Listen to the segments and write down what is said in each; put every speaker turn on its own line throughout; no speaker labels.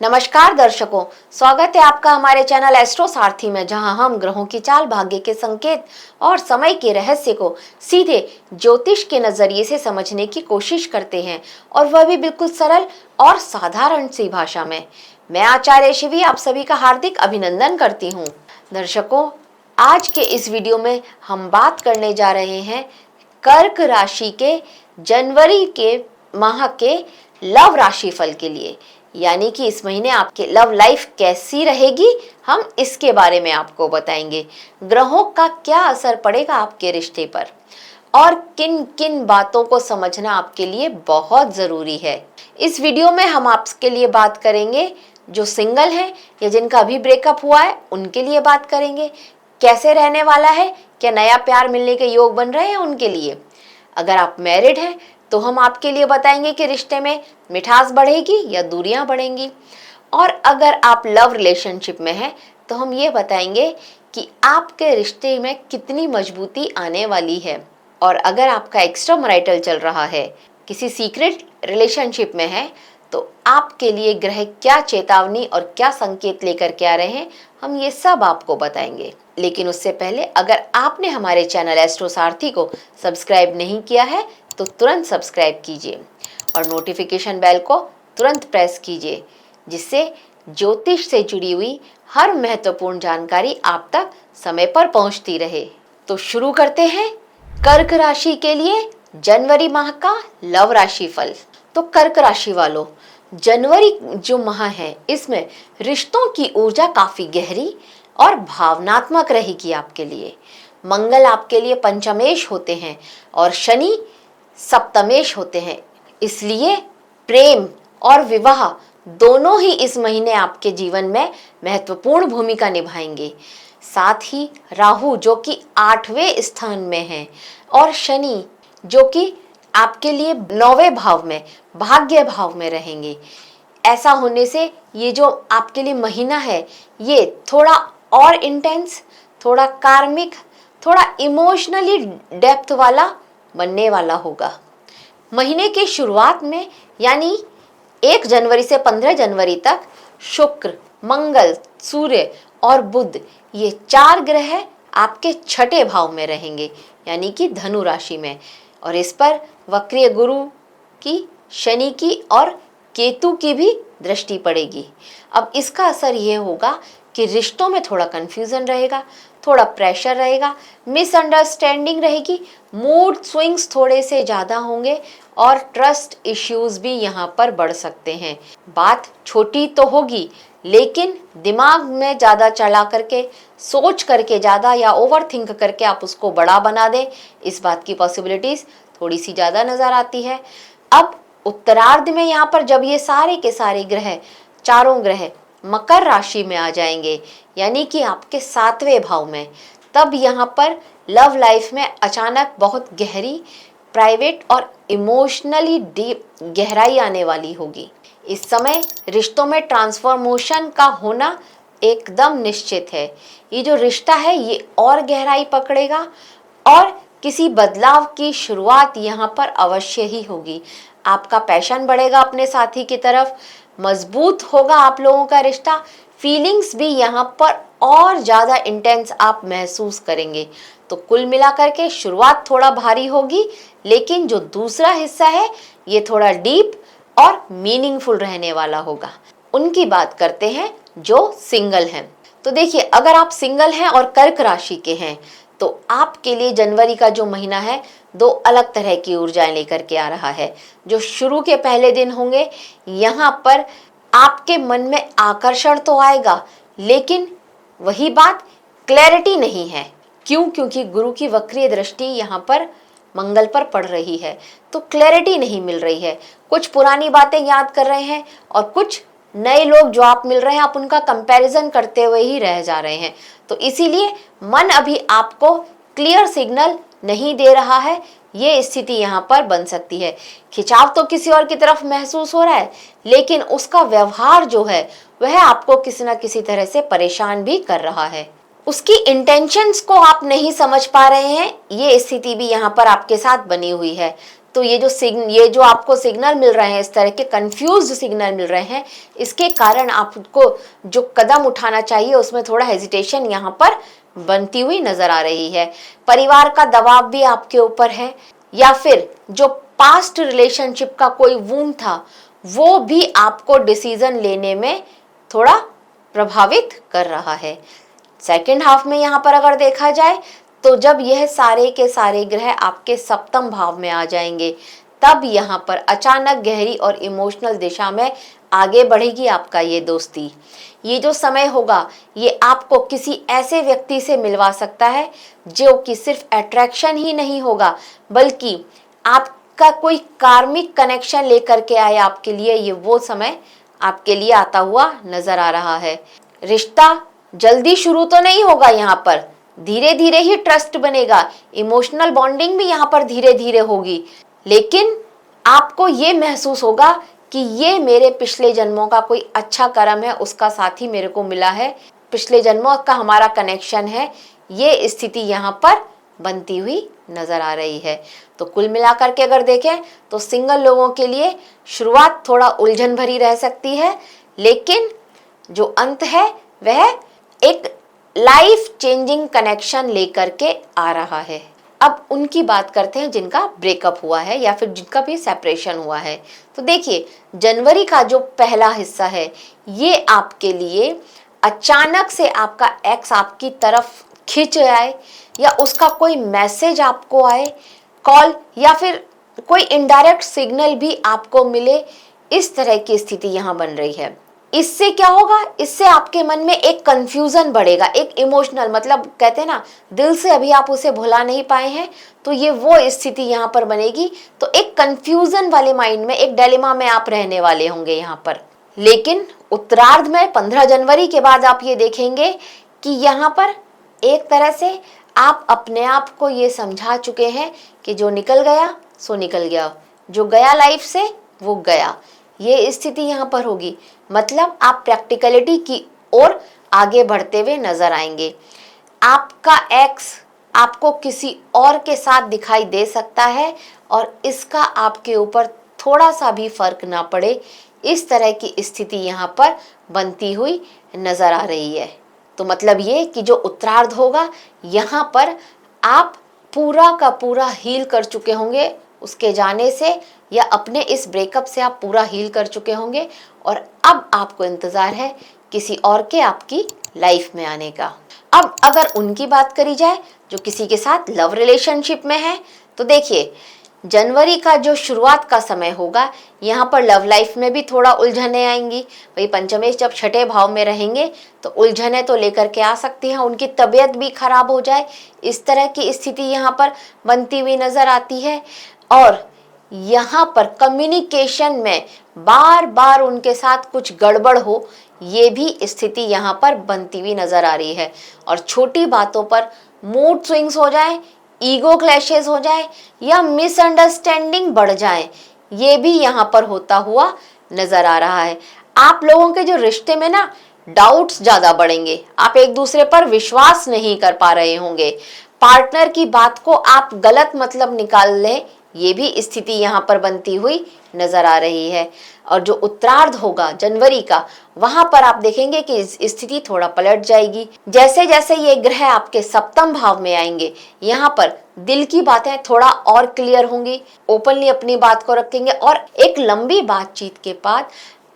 नमस्कार दर्शकों, स्वागत है आपका हमारे चैनल एस्ट्रो सारथी में, जहां हम ग्रहों की चाल, भाग्य के संकेत और समय के रहस्य को सीधे ज्योतिष के नजरिए से समझने की कोशिश करते हैं, और वह भी बिल्कुल सरल और साधारण सी भाषा में। मैं आचार्य शिवी आप सभी का हार्दिक अभिनंदन करती हूँ। दर्शकों, आज के इस वीडियो में हम बात करने जा रहे हैं कर्क राशि के जनवरी के माह के लव राशि फल के लिए, यानी कि इस महीने आपके लव लाइफ कैसी रहेगी, हम इसके बारे में आपको बताएंगे। ग्रहों का क्या असर पड़ेगा आपके रिश्ते पर और किन किन बातों को समझना आपके लिए बहुत ज़रूरी है। इस वीडियो में हम आपके लिए बात करेंगे जो सिंगल हैं या जिनका अभी ब्रेकअप हुआ है, उनके लिए बात करेंगे। कैसे रहने वाला है, क्या नया प्यार मिलने के योग बन रहे हैं उनके लिए। अगर आप मैरिड हैं तो हम आपके लिए बताएंगे कि रिश्ते में मिठास बढ़ेगी या दूरियां बढ़ेंगी। और अगर आप लव रिलेशनशिप में हैं तो हम ये बताएंगे कि आपके रिश्ते में कितनी मजबूती आने वाली है। और अगर आपका एक्स्ट्रा मैरिटल चल रहा है, किसी सीक्रेट रिलेशनशिप में है, तो आपके लिए ग्रह क्या चेतावनी और क्या संकेत लेकर के आ रहे हैं, हम ये सब आपको बताएंगे। लेकिन उससे पहले अगर आपने हमारे चैनल एस्ट्रो सारथी को सब्सक्राइब नहीं किया है तो तुरंत सब्सक्राइब कीजिए और नोटिफिकेशन बेल को तुरंत प्रेस कीजिए, जिससे ज्योतिष से जुड़ी हुई हर महत्वपूर्ण जानकारी आप तक समय पर पहुंचती रहे। तो शुरू करते हैं कर्क राशि के लिए जनवरी माह का लव राशि फल। तो कर्क राशि वालों, जनवरी जो माह है इसमें रिश्तों की ऊर्जा काफी गहरी और भावनात्मक रहेगी आपके लिए। मंगल आपके लिए पंचमेश होते हैं और शनि सप्तमेश होते हैं, इसलिए प्रेम और विवाह दोनों ही इस महीने आपके जीवन में महत्वपूर्ण भूमिका निभाएंगे। साथ ही राहु जो कि 8वें स्थान में है और शनि जो कि आपके लिए 9वें भाव में, भाग्य भाव में रहेंगे। ऐसा होने से ये जो आपके लिए महीना है ये थोड़ा और इंटेंस, थोड़ा कार्मिक, थोड़ा इमोशनली डेप्थ वाला बनने वाला होगा। महीने की शुरुआत में यानी 1 जनवरी से 15 जनवरी तक शुक्र, मंगल, सूर्य और बुध ये 4 ग्रह आपके 6ठे भाव में रहेंगे, यानी कि धनु राशि में। और इस पर वक्रीय गुरु की, शनि की और केतु की भी दृष्टि पड़ेगी। अब इसका असर ये होगा कि रिश्तों में थोड़ा कंफ्यूजन रहेगा, थोड़ा प्रेशर रहेगा, मिसअंडरस्टैंडिंग रहेगी, मूड स्विंग्स थोड़े से ज़्यादा होंगे और ट्रस्ट इश्यूज भी यहाँ पर बढ़ सकते हैं। बात छोटी तो होगी लेकिन दिमाग में ज़्यादा चला करके, सोच करके ज़्यादा या ओवर थिंक करके आप उसको बड़ा बना दें, इस बात की पॉसिबिलिटीज़ थोड़ी सी ज़्यादा नज़र आती है। अब उत्तरार्ध में यहाँ पर जब ये सारे के सारे ग्रह, चारों ग्रह मकर राशि में आ जाएंगे, यानी कि आपके 7वें भाव में, तब यहाँ पर लव लाइफ में अचानक बहुत गहरी, प्राइवेट और इमोशनली डीप गहराई आने वाली होगी। इस समय रिश्तों में ट्रांसफॉर्मेशन का होना एकदम निश्चित है। ये जो रिश्ता है ये और गहराई पकड़ेगा और किसी बदलाव की शुरुआत यहाँ पर अवश्य ही होगी। आपका पैशन बढ़ेगा अपने साथी की तरफ, मजबूत होगा आप लोगों का रिश्ता, फीलिंग्स भी यहाँ पर और ज़्यादा इंटेंस आप महसूस करेंगे। तो कुल मिलाकर के शुरुआत थोड़ा भारी होगी, लेकिन जो दूसरा हिस्सा है ये थोड़ा डीप और मीनिंगफुल रहने वाला होगा। उनकी बात करते हैं जो सिंगल हैं। तो देखिए, अगर आप सिंगल हैं और कर्क राशि के हैं तो आपके लिए जनवरी का जो महीना है 2 अलग तरह की ऊर्जाएं लेकर के आ रहा है। जो शुरू के पहले दिन होंगे, यहाँ पर आपके मन में आकर्षण तो आएगा, लेकिन वही बात, क्लैरिटी नहीं है। क्यों? क्योंकि गुरु की वक्रीय दृष्टि यहाँ पर मंगल पर पड़ रही है, तो क्लैरिटी नहीं मिल रही है। कुछ पुरानी बातें याद कर रहे हैं और कुछ नए लोग जो आप मिल रहे हैं, आप उनका कंपैरिजन करते हुए ही रह जा रहे हैं। तो इसीलिए मन अभी आपको क्लियर सिग्नल नहीं दे रहा है। ये स्थिति यहाँ पर बन सकती है। खिंचाव तो किसी और की तरफ महसूस हो रहा है, लेकिन उसका व्यवहार जो है वह आपको किसी न किसी तरह से परेशान भी कर रहा है। उसकी इंटेंशंस को आप नहीं समझ पा रहे हैं, ये स्थिति भी यहाँ पर आपके साथ बनी हुई है। तो ये जो आपको सिग्नल मिल रहे हैं, इस तरह के कंफ्यूज्ड सिग्नल मिल रहे हैं, इसके कारण आपको जो कदम उठाना चाहिए उसमें थोड़ा हेजिटेशन यहाँ पर बनती हुई नजर आ रही है। परिवार का दबाव भी आपके ऊपर है, या फिर जो पास्ट रिलेशनशिप का कोई वूंड था वो भी आपको डिसीजन लेने में थोड़ा प्रभावित कर रहा है। सेकेंड हाफ में यहाँ पर अगर देखा जाए तो जब यह सारे के सारे ग्रह आपके सप्तम भाव में आ जाएंगे, तब यहाँ पर अचानक गहरी और इमोशनल दिशा में आगे बढ़ेगी आपका ये दोस्ती। ये जो समय होगा ये आपको किसी ऐसे व्यक्ति से मिलवा सकता है जो कि सिर्फ अट्रैक्शन ही नहीं होगा, बल्कि आपका कोई कार्मिक कनेक्शन लेकर के आए आपके लिए। ये वो समय आपके लिए आता हुआ नजर आ रहा है। रिश्ता जल्दी शुरू तो नहीं होगा, यहाँ पर धीरे धीरे ही ट्रस्ट बनेगा, इमोशनल बॉन्डिंग भी यहाँ पर धीरे धीरे होगी, लेकिन आपको ये महसूस होगा कि ये मेरे पिछले जन्मों का कोई अच्छा कर्म है, उसका साथी मेरे को मिला है, पिछले जन्मों का हमारा कनेक्शन है। ये स्थिति यहाँ पर बनती हुई नजर आ रही है। तो कुल मिलाकर के अगर देखें तो सिंगल लोगों के लिए शुरुआत थोड़ा उलझन भरी रह सकती है, लेकिन जो अंत है वह एक लाइफ चेंजिंग कनेक्शन लेकर के आ रहा है। अब उनकी बात करते हैं जिनका ब्रेकअप हुआ है या फिर जिनका भी सेपरेशन हुआ है। तो देखिए, जनवरी का जो पहला हिस्सा है ये आपके लिए अचानक से आपका एक्स आपकी तरफ खिंच आए, या उसका कोई मैसेज आपको आए, कॉल, या फिर कोई इनडायरेक्ट सिग्नल भी आपको मिले, इस तरह की स्थिति यहाँ बन रही है। इससे क्या होगा, इससे आपके मन में एक कंफ्यूजन बढ़ेगा, एक इमोशनल, मतलब कहते हैं ना, दिल से अभी आप उसे भुला नहीं पाए हैं, तो ये वो स्थिति यहाँ पर बनेगी। तो एक कंफ्यूजन वाले माइंड में, एक डिलेमा में आप रहने वाले होंगे यहाँ पर। लेकिन उत्तरार्ध में 15 जनवरी के बाद आप ये देखेंगे कि यहाँ पर एक तरह से आप अपने आप को ये समझा चुके हैं कि जो निकल गया सो निकल गया, जो गया लाइफ से वो गया, ये स्थिति यहाँ पर होगी। मतलब आप प्रैक्टिकलिटी की ओर आगे बढ़ते हुए नजर आएंगे। आपका एक्स आपको किसी और के साथ दिखाई दे सकता है और इसका आपके ऊपर थोड़ा सा भी फर्क ना पड़े, इस तरह की स्थिति यहाँ पर बनती हुई नजर आ रही है। तो मतलब ये कि जो उत्तरार्ध होगा यहाँ पर आप पूरा का पूरा हील कर चुके होंगे उसके जाने से, या अपने इस ब्रेकअप से आप पूरा हील कर चुके होंगे, और अब आपको इंतजार है किसी और के आपकी लाइफ में आने का। अब अगर उनकी बात करी जाए जो किसी के साथ लव रिलेशनशिप में है, तो देखिए, जनवरी का जो शुरुआत का समय होगा यहाँ पर लव लाइफ में भी थोड़ा उलझने आएंगी। भाई पंचमेश जब छठे भाव में रहेंगे तो उलझने तो लेकर के आ सकती हैं, उनकी तबीयत भी खराब हो जाए, इस तरह की स्थिति यहाँ पर बनती हुई नजर आती है। और यहाँ पर कम्युनिकेशन में बार बार उनके साथ कुछ गड़बड़ हो, ये भी स्थिति यहाँ पर बनती हुई नजर आ रही है। और छोटी बातों पर मूड स्विंग्स हो जाए, ईगो क्लैशेस हो जाए, या मिसअंडरस्टैंडिंग बढ़ जाए, ये भी यहाँ पर होता हुआ नजर आ रहा है। आप लोगों के जो रिश्ते में ना डाउट्स ज्यादा बढ़ेंगे, आप एक दूसरे पर विश्वास नहीं कर पा रहे होंगे, पार्टनर की बात को आप गलत मतलब निकाल लें, ये भी स्थिति यहाँ पर बनती हुई नजर आ रही है। और जो उत्तरार्ध होगा जनवरी का, वहां पर आप देखेंगे कि स्थिति थोड़ा पलट जाएगी। जैसे जैसे ये ग्रह आपके सप्तम भाव में आएंगे, यहाँ पर दिल की बातें थोड़ा और क्लियर होंगी, ओपनली अपनी बात को रखेंगे, और एक लंबी बातचीत के बाद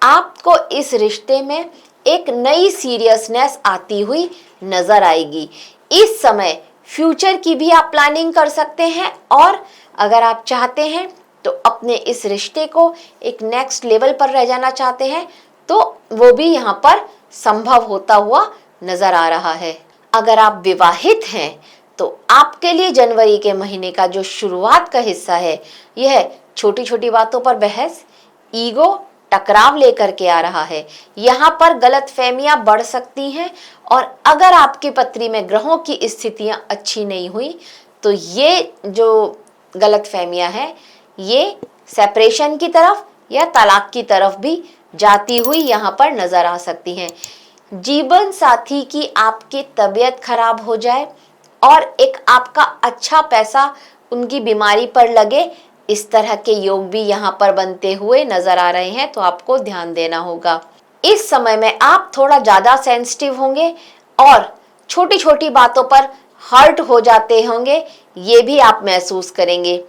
आपको इस रिश्ते में एक नई सीरियसनेस आती हुई नजर आएगी। इस समय फ्यूचर की भी आप प्लानिंग कर सकते हैं, और अगर आप चाहते हैं तो अपने इस रिश्ते को एक नेक्स्ट लेवल पर रह जाना चाहते हैं तो वो भी यहाँ पर संभव होता हुआ नजर आ रहा है। अगर आप विवाहित हैं तो आपके लिए जनवरी के महीने का जो शुरुआत का हिस्सा है, यह छोटी छोटी बातों पर बहस, ईगो, टकराव लेकर के आ रहा है। यहाँ पर गलतफहमियां बढ़ सकती हैं, और अगर आपकी पत्री में ग्रहों की स्थितियां अच्छी नहीं हुई तो ये जो गलतफहमियां हैं ये सेपरेशन की तरफ या तलाक की तरफ भी जाती हुई यहाँ पर नजर आ सकती हैं। जीवन साथी की आपकी तबीयत खराब हो जाए और एक आपका अच्छा पैसा उनकी बीमारी पर लगे, इस तरह के योग भी यहाँ पर बनते हुए नजर आ रहे हैं, तो आपको ध्यान देना होगा। इस समय में आप थोड़ा ज्यादा सेंसिटिव होंगे और छोटी छोटी बातों पर हर्ट हो जाते होंगे, ये भी आप महसूस करेंगे।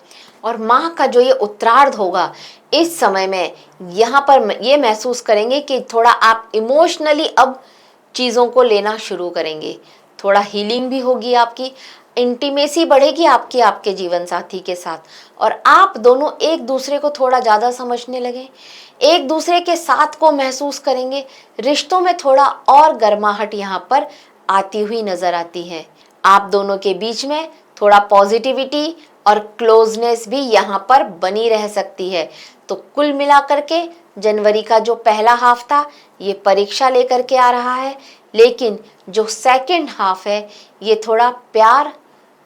और माह का जो ये उत्तरार्ध होगा, इस समय में यहाँ पर ये महसूस करेंगे कि थोड़ा आप इमोशनली अब चीज़ों को लेना शुरू करेंगे। थोड़ा हीलिंग भी होगी, आपकी इंटीमेसी बढ़ेगी आपकी आपके जीवन साथी के साथ, और आप दोनों एक दूसरे को थोड़ा ज़्यादा समझने लगे, एक दूसरे के साथ को महसूस करेंगे। रिश्तों में थोड़ा और गर्माहट यहाँ पर आती हुई नजर आती है। आप दोनों के बीच में थोड़ा पॉजिटिविटी और क्लोजनेस भी यहाँ पर बनी रह सकती है। तो कुल मिलाकर के जनवरी का जो पहला हाफ था, ये परीक्षा लेकर के आ रहा है, लेकिन जो सेकंड हाफ है ये थोड़ा प्यार,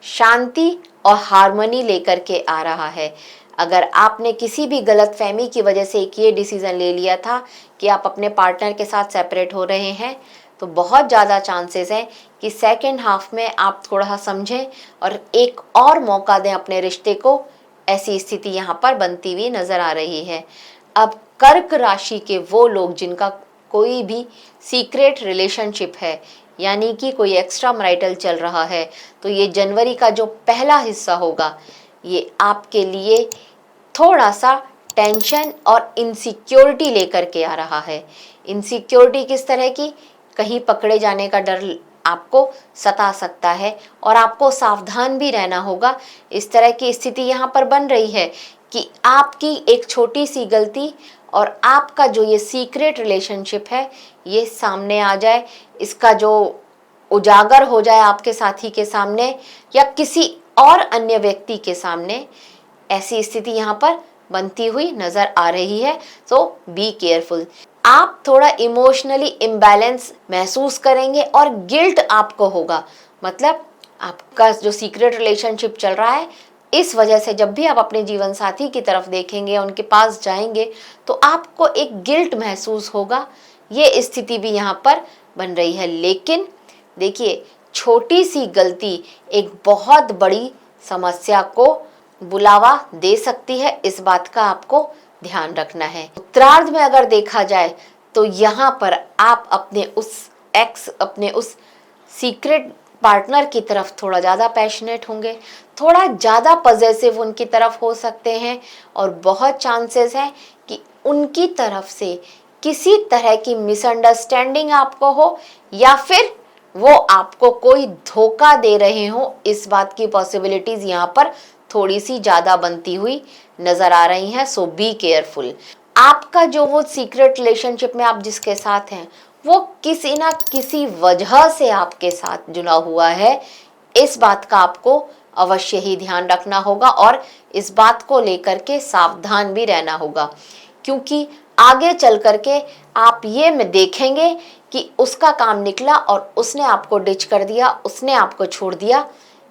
शांति और हार्मनी लेकर के आ रहा है। अगर आपने किसी भी गलत फहमी की वजह से एक ये डिसीजन ले लिया था कि आप अपने पार्टनर के साथ सेपरेट हो रहे हैं, तो बहुत ज़्यादा चांसेस हैं कि सेकंड हाफ में आप थोड़ा सा समझें और एक और मौका दें अपने रिश्ते को। ऐसी स्थिति यहाँ पर बनती हुई नजर आ रही है। अब कर्क राशि के वो लोग जिनका कोई भी सीक्रेट रिलेशनशिप है, यानी कि कोई एक्स्ट्रा मैरिटल चल रहा है, तो ये जनवरी का जो पहला हिस्सा होगा, ये आपके लिए थोड़ा सा टेंशन और इनसिक्योरिटी लेकर के आ रहा है। इनसिक्योरिटी किस तरह की? कहीं पकड़े जाने का डर आपको सता सकता है और आपको सावधान भी रहना होगा। इस तरह की स्थिति यहाँ पर बन रही है कि आपकी एक छोटी सी गलती और आपका जो ये सीक्रेट रिलेशनशिप है ये सामने आ जाए, इसका जो उजागर हो जाए आपके साथी के सामने या किसी और अन्य व्यक्ति के सामने। ऐसी स्थिति यहाँ पर बनती हुई नजर आ रही है। सो बी केयरफुल। आप थोड़ा इमोशनली इम्बैलेंस महसूस करेंगे और गिल्ट आपको होगा। मतलब आपका जो सीक्रेट रिलेशनशिप चल रहा है, इस वजह से जब भी आप अपने जीवन साथी की तरफ देखेंगे, उनके पास जाएंगे, तो आपको एक गिल्ट महसूस होगा। ये स्थिति भी यहाँ पर बन रही है। लेकिन देखिए, छोटी सी गलती एक बहुत बड़ी समस्या को बुलावा दे सकती है, इस बात का आपको ध्यान रखना है। उत्तरार्ध में अगर देखा जाए तो यहाँ पर आप अपने उस सीक्रेट पार्टनर की तरफ थोड़ा ज़्यादा पैशनेट होंगे, थोड़ा ज़्यादा पॉजेसिव उनकी तरफ हो सकते हैं, और बहुत चांसेस है कि उनकी तरफ से किसी तरह की मिसअंडरस्टैंडिंग आपको हो या फिर वो आपको कोई धोखा दे रहे हो। इस बात की पॉसिबिलिटीज यहाँ पर थोड़ी सी ज़्यादा बनती हुई नजर आ रही हैं। सो बी केयरफुल। आपका जो वो सीक्रेट रिलेशनशिप में आप जिसके साथ हैं, वो किसी ना किसी वजह से आपके साथ जुड़ा हुआ है, इस बात का आपको अवश्य ही ध्यान रखना होगा और इस बात को लेकर के सावधान भी रहना होगा, क्योंकि आगे चल करके आप ये में देखेंगे कि उसका काम निकला और उसने आपको डिच कर दिया, उसने आपको छोड़ दिया।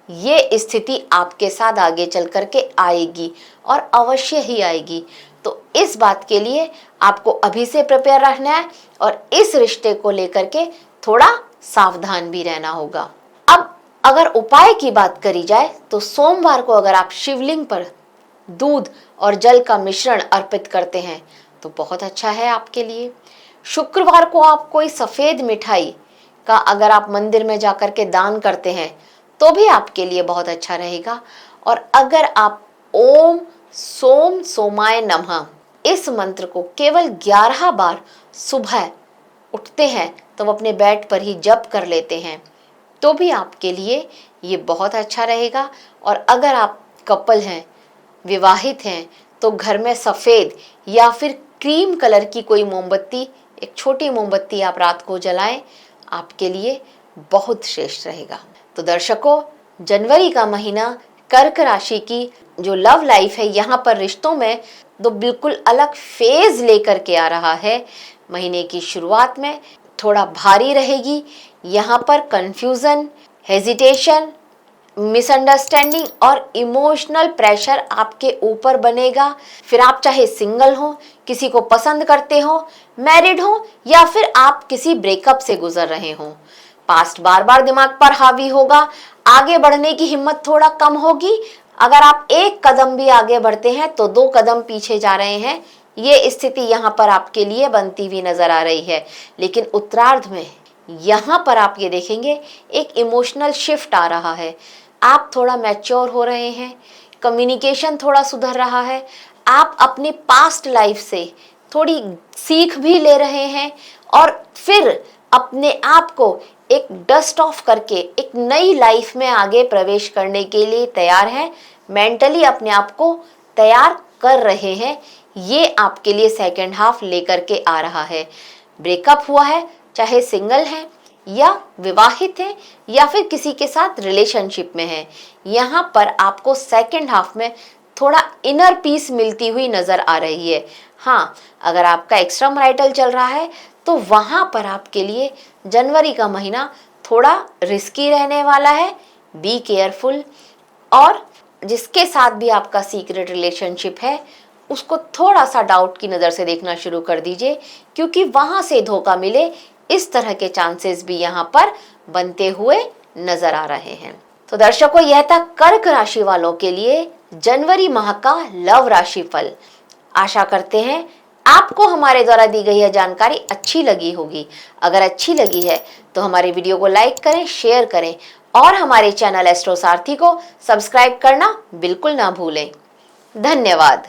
ये स्थिति आपके साथ आगे चल करके आएगी और अवश्य ही आएगी। तो इस बात के लिए आपको अभी से प्रिपेयर रहना है और इस रिश्ते को लेकर के थोड़ा सावधान भी रहना होगा। अब अगर उपाय की बात करी जाए तो सोमवार को अगर आप शिवलिंग पर दूध और जल का मिश्रण अर्पित करते हैं तो बहुत अच्छा है आपके लिए। शुक्रवार को आप कोई सफेद मिठाई का अगर आप मंदिर में जाकर के दान करते हैं तो भी आपके लिए बहुत अच्छा रहेगा। और अगर आप ओम सोम सोमाय नमः इस मंत्र को केवल 11 बार सुबह उठते हैं तो अपने बेड पर ही जप कर लेते हैं तो भी आपके लिए ये बहुत अच्छा रहेगा। और अगर आप कपल हैं, विवाहित हैं, तो घर में सफ़ेद या फिर क्रीम कलर की कोई मोमबत्ती, एक छोटी मोमबत्ती आप रात को जलाएं, आपके लिए बहुत श्रेष्ठ रहेगा। तो दर्शकों, जनवरी का महीना कर्क राशि की जो लव लाइफ है, यहाँ पर रिश्तों में दो बिल्कुल अलग फेज लेकर के आ रहा है। महीने की शुरुआत में थोड़ा भारी रहेगी, यहाँ पर कंफ्यूजन, हेजिटेशन, मिसअंडरस्टैंडिंग और इमोशनल प्रेशर आपके ऊपर बनेगा। फिर आप चाहे सिंगल हो, किसी को पसंद करते हो, मैरिड हो या फिर आप किसी ब्रेकअप से गुजर रहे हो, पास्ट बार बार दिमाग पर हावी होगा। आगे बढ़ने की हिम्मत थोड़ा कम होगी। अगर आप एक कदम भी आगे बढ़ते हैं तो 2 कदम पीछे जा रहे हैं। ये स्थिति यहाँ पर आपके लिए बनती हुई नजर आ रही है। लेकिन उत्तरार्ध में यहाँ पर आप ये देखेंगे एक इमोशनल शिफ्ट आ रहा है। आप थोड़ा मैच्योर हो रहे हैं, कम्युनिकेशन थोड़ा सुधर रहा है, आप अपनी पास्ट लाइफ से थोड़ी सीख भी ले रहे हैं और फिर अपने आप को एक डस्ट ऑफ करके एक नई लाइफ में आगे प्रवेश करने के लिए तैयार हैं। मेंटली अपने आप को तैयार कर रहे हैं। ये आपके लिए सेकंड हाफ लेकर के आ रहा है। ब्रेकअप हुआ है, चाहे सिंगल है या विवाहित है या फिर किसी के साथ रिलेशनशिप में है, यहाँ पर आपको सेकंड हाफ में थोड़ा इनर पीस मिलती हुई नजर आ रही है। हाँ, अगर आपका एक्स्ट्रा मैरिटल चल रहा है तो वहां पर आपके लिए जनवरी का महीना थोड़ा रिस्की रहने वाला है। Be careful. और जिसके साथ भी आपका सीक्रेट रिलेशनशिप है उसको थोड़ा सा डाउट की नज़र से देखना शुरू कर दीजिए, क्योंकि वहां से धोखा मिले इस तरह के चांसेस भी यहाँ पर बनते हुए नजर आ रहे हैं। तो दर्शकों, यह था कर्क राशि वालों के लिए जनवरी माह का लव राशि फल। आशा करते हैं आपको हमारे द्वारा दी गई यह जानकारी अच्छी लगी होगी। अगर अच्छी लगी है तो हमारे वीडियो को लाइक करें, शेयर करें और हमारे चैनल एस्ट्रो सारथी को सब्सक्राइब करना बिल्कुल ना भूलें। धन्यवाद।